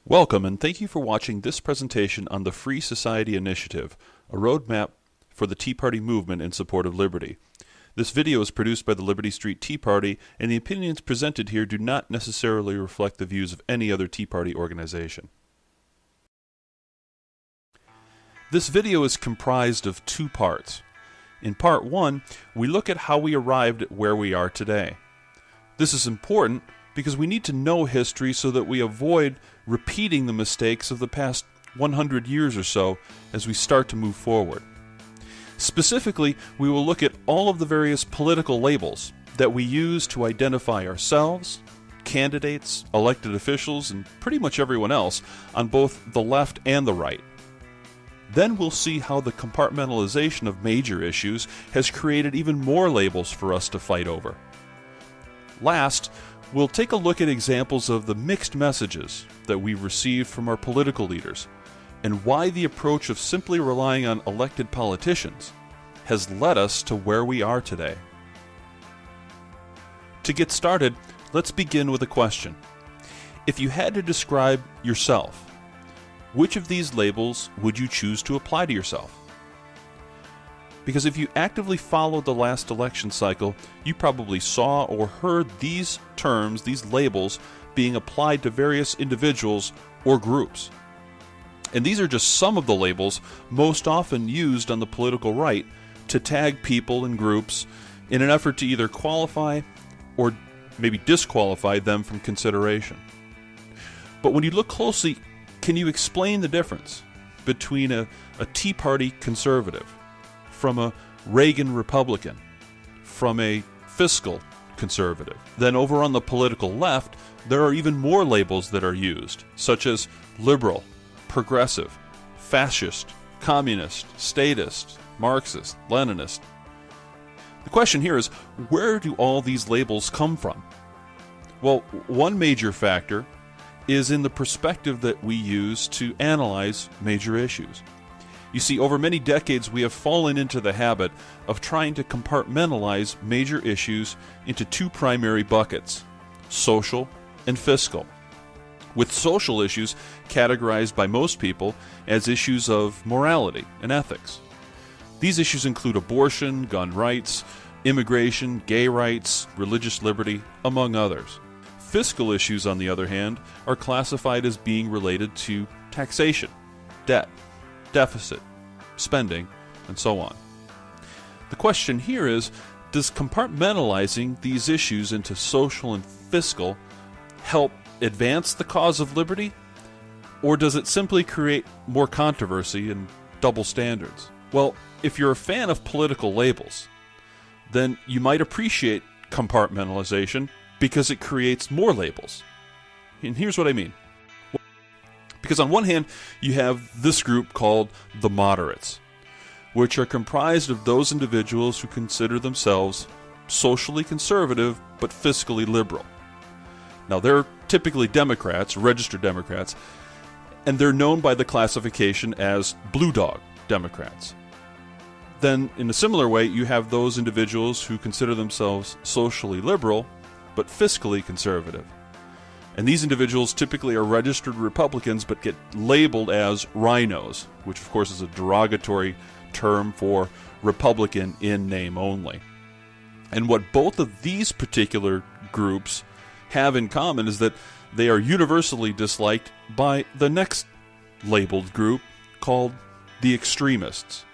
Welcome and thank you for watching this presentation on the Free Society Initiative, a roadmap for the Tea Party movement in support of liberty. This video is produced by the Liberty Street Tea Party, and the opinions presented here do not necessarily reflect the views of any other Tea Party organization. This video is comprised of two parts. In part one, we look at how we arrived at where we are today. This is important because we need to know history so that we avoid repeating the mistakes of the past 100 years or so as we start to move forward. Specifically, we will look at all of the various political labels that we use to identify ourselves, candidates, elected officials, and pretty much everyone else on both the left and the right. Then we'll see how the compartmentalization of major issues has created even more labels for us to fight over. Last, we'll take a look at examples of the mixed messages that we've received from our political leaders and why the approach of simply relying on elected politicians has led us to where we are today. To get started, let's begin with a question. If you had to describe yourself, which of these labels would you choose to apply to yourself? Because if you actively followed the last election cycle, you probably saw or heard these terms, these labels, being applied to various individuals or groups. And these are just some of the labels most often used on the political right to tag people and groups in an effort to either qualify or maybe disqualify them from consideration. But when you look closely, can you explain the difference between a Tea Party conservative, from a Reagan Republican, from a fiscal conservative? Then over on the political left, there are even more labels that are used, such as liberal, progressive, fascist, communist, statist, Marxist, Leninist. The question here is, where do all these labels come from? Well, one major factor is in the perspective that we use to analyze major issues. You see, over many decades we have fallen into the habit of trying to compartmentalize major issues into two primary buckets, social and fiscal, with social issues categorized by most people as issues of morality and ethics. These issues include abortion, gun rights, immigration, gay rights, religious liberty, among others. Fiscal issues, on the other hand, are classified as being related to taxation, debt, deficit, spending, and so on. The question here is, does compartmentalizing these issues into social and fiscal help advance the cause of liberty, or does it simply create more controversy and double standards? Well, if you're a fan of political labels, then you might appreciate compartmentalization because it creates more labels. And here's what I mean. Because on one hand, you have this group called the moderates, which are comprised of those individuals who consider themselves socially conservative but fiscally liberal. Now, they're typically Democrats, registered Democrats, and they're known by the classification as Blue Dog Democrats. Then, in a similar way, you have those individuals who consider themselves socially liberal but fiscally conservative. And these individuals typically are registered Republicans but get labeled as rhinos, which of course is a derogatory term for Republican in name only. And what both of these particular groups have in common is that they are universally disliked by the next labeled group called the extremists.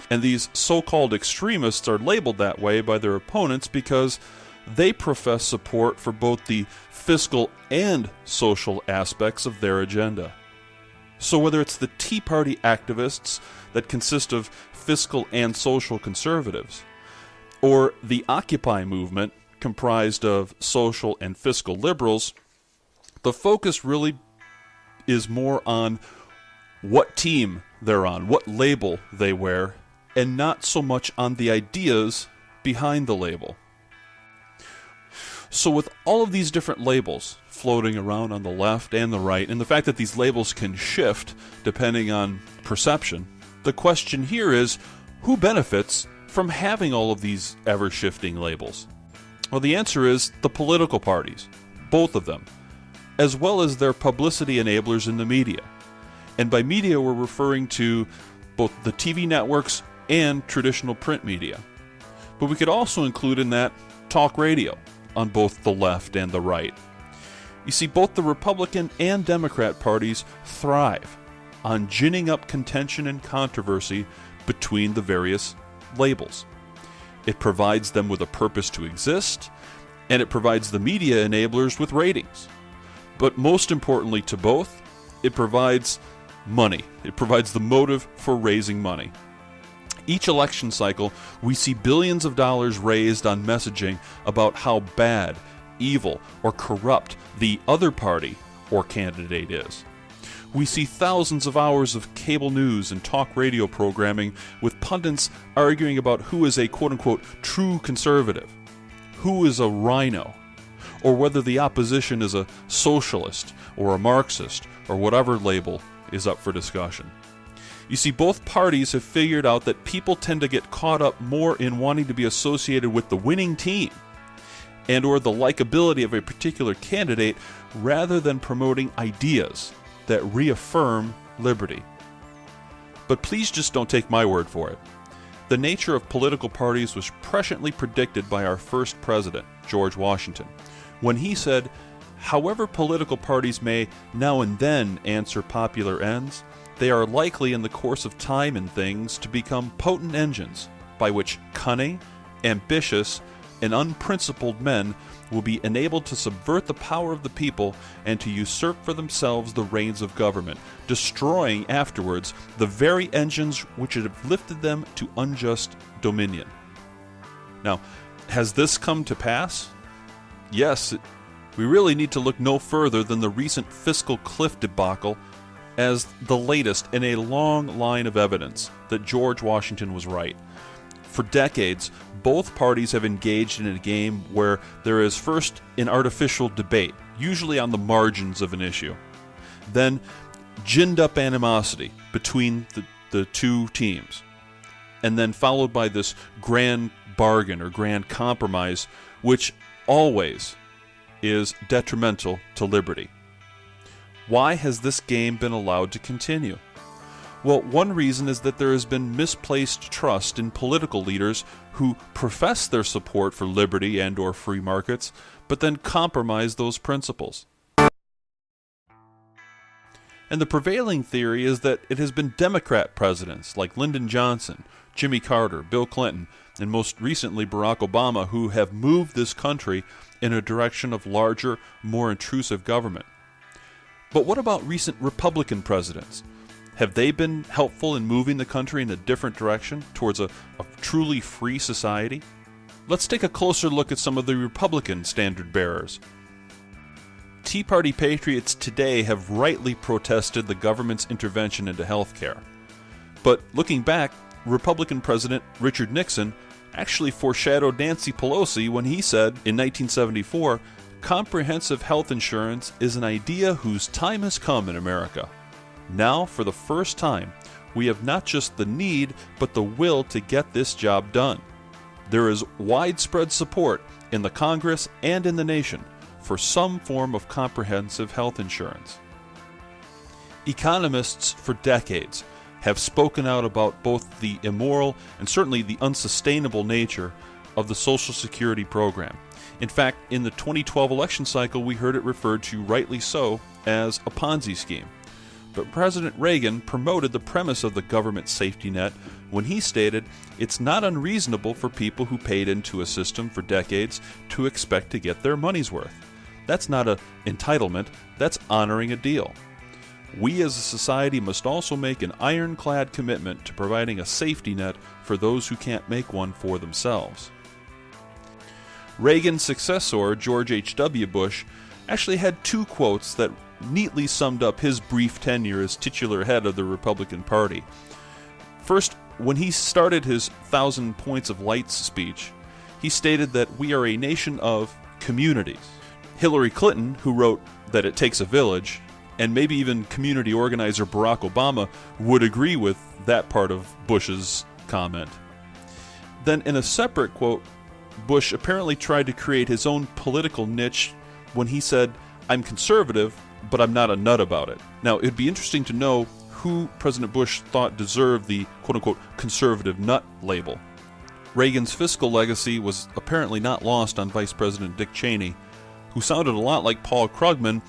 And these so-called extremists are labeled that way by their opponents because they profess support for both the fiscal and social aspects of their agenda. So whether it's the Tea Party activists that consist of fiscal and social conservatives, or the Occupy movement comprised of social and fiscal liberals, the focus really is more on what team they're on, what label they wear, and not so much on the ideas behind the label. So with all of these different labels floating around on the left and the right, and the fact that these labels can shift depending on perception, the question here is, who benefits from having all of these ever-shifting labels? Well, the answer is the political parties, both of them. as well as their publicity enablers in the media. And by media, we're referring to both the TV networks and traditional print media. But we could also include in that talk radio on both the left and the right. You see, both the Republican and Democrat parties thrive on ginning up contention and controversy between the various labels. It provides them with a purpose to exist, and it provides the media enablers with ratings. But most importantly to both, it provides money. It provides the motive for raising money. Each election cycle, we see billions of dollars raised on messaging about how bad, evil, or corrupt the other party or candidate is. We see thousands of hours of cable news and talk radio programming with pundits arguing about who is a quote-unquote true conservative, who is a rhino, or whether the opposition is a socialist or a Marxist or whatever label is up for discussion. You see, both parties have figured out that people tend to get caught up more in wanting to be associated with the winning team and or the likability of a particular candidate rather than promoting ideas that reaffirm liberty. But please just don't take my word for it. The nature of political parties was presciently predicted by our first president, George Washington, when he said, "However political parties may now and then answer popular ends, they are likely in the course of time and things to become potent engines by which cunning, ambitious, and unprincipled men will be enabled to subvert the power of the people and to usurp for themselves the reins of government, destroying afterwards the very engines which have lifted them to unjust dominion." Now, has this come to pass? Yes, we really need to look no further than the recent fiscal cliff debacle as the latest in a long line of evidence that George Washington was right. For decades, both parties have engaged in a game where there is first an artificial debate, usually on the margins of an issue, then ginned up animosity between the two teams, and then followed by this grand bargain or grand compromise, which always is detrimental to liberty. Why has this game been allowed to continue? Well, one reason is that there has been misplaced trust in political leaders who profess their support for liberty and or free markets, but then compromise those principles. And the prevailing theory is that it has been Democrat presidents like Lyndon Johnson, Jimmy Carter, Bill Clinton, and most recently Barack Obama who have moved this country in a direction of larger, more intrusive government. But what about recent Republican presidents? Have they been helpful in moving the country in a different direction towards a truly free society? Let's take a closer look at some of the Republican standard bearers. Tea Party patriots today have rightly protested the government's intervention into health care. But looking back, Republican President Richard Nixon actually foreshadowed Nancy Pelosi when he said in 1974, "Comprehensive health insurance is an idea whose time has come in America. Now, for the first time, we have not just the need, but the will to get this job done. There is widespread support in the Congress and in the nation for some form of comprehensive health insurance." Economists for decades have spoken out about both the immoral and certainly the unsustainable nature of the Social Security program. In fact, in the 2012 election cycle, we heard it referred to, rightly so, as a Ponzi scheme. But President Reagan promoted the premise of the government safety net when he stated it's not unreasonable for people who paid into a system for decades to expect to get their money's worth. That's not an entitlement, that's honoring a deal. We as a society must also make an ironclad commitment to providing a safety net for those who can't make one for themselves. Reagan's successor, George H.W. Bush, actually had two quotes that neatly summed up his brief tenure as titular head of the Republican Party. First, when he started his 1,000 Points of Light speech, he stated that we are a nation of communities. Hillary Clinton, who wrote that it takes a village, and maybe even community organizer Barack Obama would agree with that part of Bush's comment. Then in a separate quote, Bush apparently tried to create his own political niche when he said, I'm conservative, but I'm not a nut about it. Now, it'd be interesting to know who President Bush thought deserved the quote-unquote conservative nut label. Reagan's fiscal legacy was apparently not lost on Vice President Dick Cheney, who sounded a lot like Paul Krugman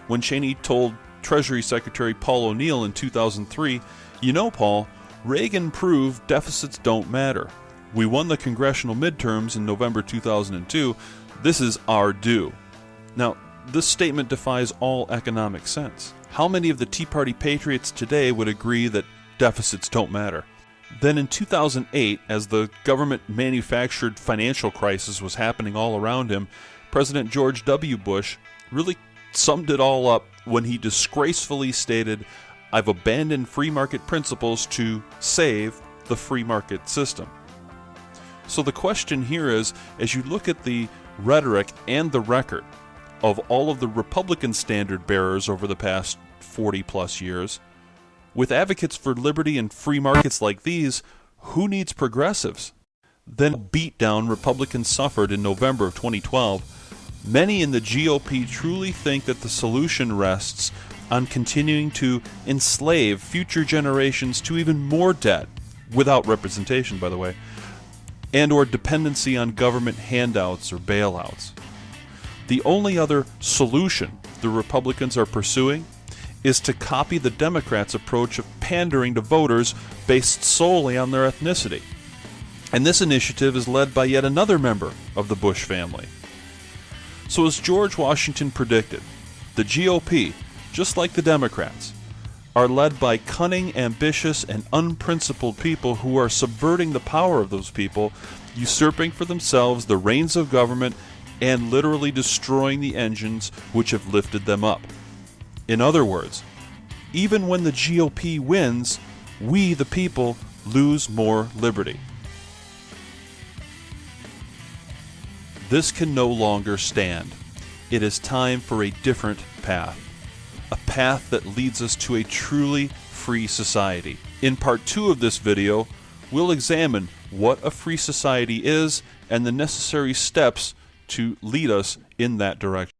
when Cheney told Treasury Secretary Paul O'Neill in 2003, "You know, Paul, Reagan proved deficits don't matter. We won the congressional midterms in November 2002. This is our due." Now, this statement defies all economic sense. How many of the Tea Party patriots today would agree that deficits don't matter? Then in 2008, as the government-manufactured financial crisis was happening all around him, President George W. Bush really summed it all up when he disgracefully stated, "I've abandoned free market principles to save the free market system." So the question here is, as you look at the rhetoric and the record of all of the Republican standard bearers over the past 40-plus years, with advocates for liberty and free markets like these, who needs progressives? Then beatdown Republicans suffered in November of 2012, many in the GOP truly think that the solution rests on continuing to enslave future generations to even more debt, without representation, by the way, and or dependency on government handouts or bailouts. The only other solution the Republicans are pursuing is to copy the Democrats' approach of pandering to voters based solely on their ethnicity. And this initiative is led by yet another member of the Bush family. So as George Washington predicted, the GOP, just like the Democrats, are led by cunning, ambitious, and unprincipled people who are subverting the power of those people, usurping for themselves the reins of government, and literally destroying the engines which have lifted them up. In other words, even when the GOP wins, we, the people, lose more liberty. This can no longer stand. It is time for a different path. A path that leads us to a truly free society. In part 2 of this video, we'll examine what a free society is and the necessary steps to lead us in that direction.